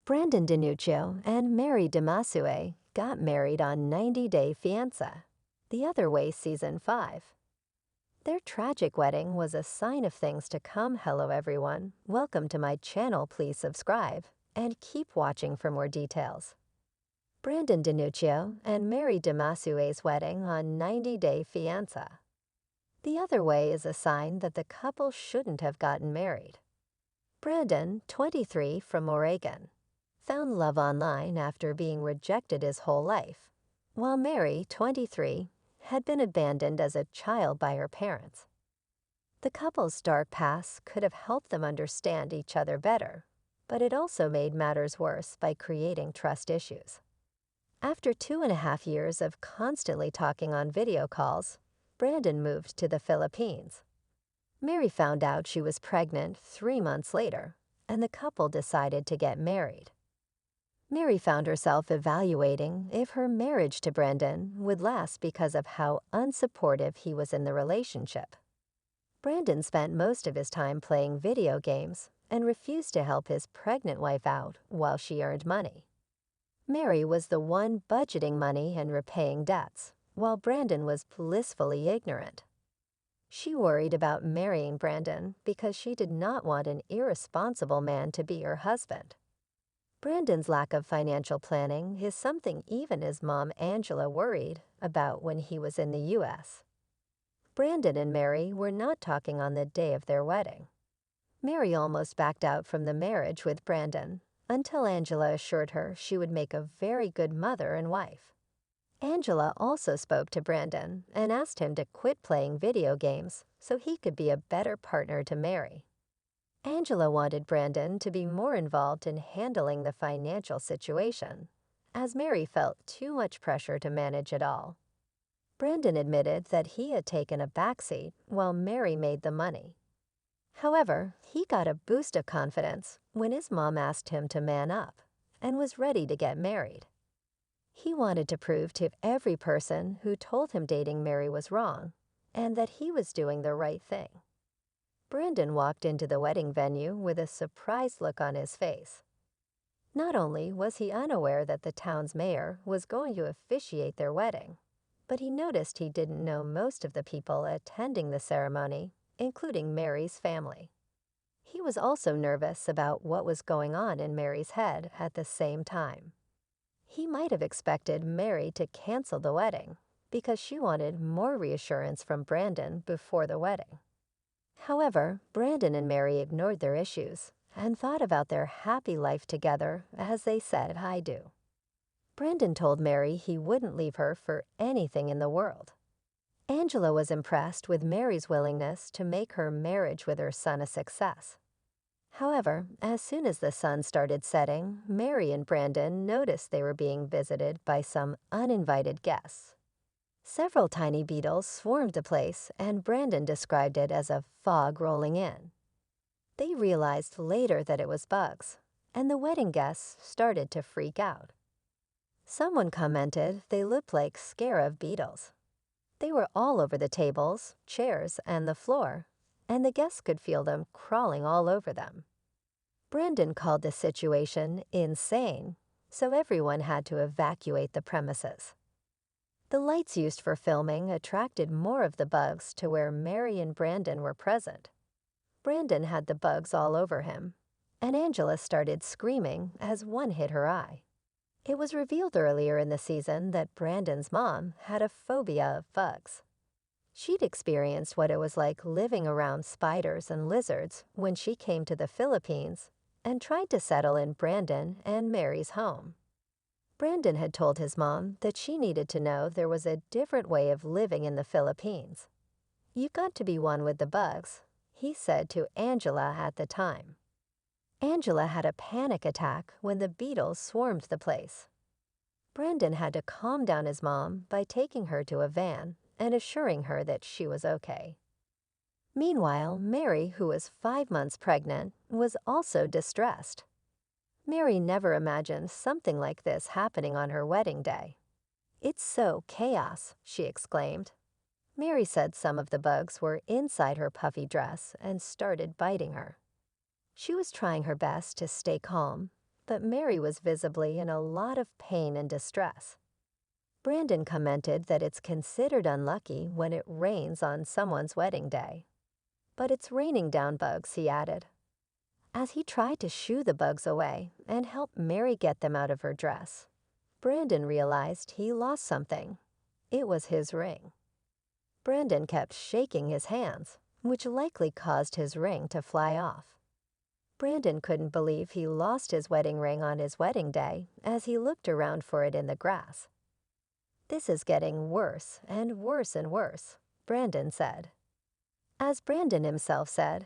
Brandan and Mary Demasue got married on 90 Day Fiancé, The Other Way Season 5. Their tragic wedding was a sign of things to come. Hello everyone, welcome to my channel. Please subscribe and keep watching for more details. Brandan and Mary Demasue's wedding on 90 Day Fiancé. The Other Way is a sign that the couple shouldn't have gotten married. Brandan, 23, from Oregon, found love online after being rejected his whole life, while Mary, 23, had been abandoned as a child by her parents. The couple's dark past could have helped them understand each other better, but it also made matters worse by creating trust issues. After 2.5 years of constantly talking on video calls, Brandan moved to the Philippines. Mary found out she was pregnant 3 months later, and the couple decided to get married. Mary found herself evaluating if her marriage to Brandan would last because of how unsupportive he was in the relationship. Brandan spent most of his time playing video games and refused to help his pregnant wife out while she earned money. Mary was the one budgeting money and repaying debts, while Brandan was blissfully ignorant. She worried about marrying Brandan because she did not want an irresponsible man to be her husband. Brandan's lack of financial planning is something even his mom Angela worried about when he was in the U.S. Brandan and Mary were not talking on the day of their wedding. Mary almost backed out from the marriage with Brandan until Angela assured her she would make a very good mother and wife. Angela also spoke to Brandan and asked him to quit playing video games so he could be a better partner to Mary. Angela wanted Brandan to be more involved in handling the financial situation, as Mary felt too much pressure to manage it all. Brandan admitted that he had taken a backseat while Mary made the money. However, he got a boost of confidence when his mom asked him to man up and was ready to get married. He wanted to prove to every person who told him dating Mary was wrong and that he was doing the right thing. Brandan walked into the wedding venue with a surprised look on his face. Not only was he unaware that the town's mayor was going to officiate their wedding, but he noticed he didn't know most of the people attending the ceremony, including Mary's family. He was also nervous about what was going on in Mary's head at the same time. He might have expected Mary to cancel the wedding because she wanted more reassurance from Brandan before the wedding. However, Brandan and Mary ignored their issues and thought about their happy life together as they said, "I do." Brandan told Mary he wouldn't leave her for anything in the world. Angela was impressed with Mary's willingness to make her marriage with her son a success. However, as soon as the sun started setting, Mary and Brandan noticed they were being visited by some uninvited guests. Several tiny beetles swarmed the place, and Brandan described it as a fog rolling in. They realized later that it was bugs, and the wedding guests started to freak out. Someone commented they looked like scarab beetles. They were all over the tables, chairs, and the floor, and the guests could feel them crawling all over them. Brandan called the situation insane, so everyone had to evacuate the premises. The lights used for filming attracted more of the bugs to where Mary and Brandan were present. Brandan had the bugs all over him, and Angela started screaming as one hit her eye. It was revealed earlier in the season that Brandan's mom had a phobia of bugs. She'd experienced what it was like living around spiders and lizards when she came to the Philippines and tried to settle in Brandan and Mary's home. Brandan had told his mom that she needed to know there was a different way of living in the Philippines. "You've got to be one with the bugs," he said to Angela at the time. Angela had a panic attack when the beetles swarmed the place. Brandan had to calm down his mom by taking her to a van and assuring her that she was okay. Meanwhile, Mary, who was 5 months pregnant, was also distressed. Mary never imagined something like this happening on her wedding day. "It's so chaos," she exclaimed. Mary said some of the bugs were inside her puffy dress and started biting her. She was trying her best to stay calm, but Mary was visibly in a lot of pain and distress. Brandan commented that it's considered unlucky when it rains on someone's wedding day. But it's raining down bugs, he added. As he tried to shoo the bugs away and help Mary get them out of her dress, Brandan realized he lost something. It was his ring. Brandan kept shaking his hands, which likely caused his ring to fly off. Brandan couldn't believe he lost his wedding ring on his wedding day as he looked around for it in the grass. "This is getting worse and worse and worse," Brandan said. As Brandan himself said,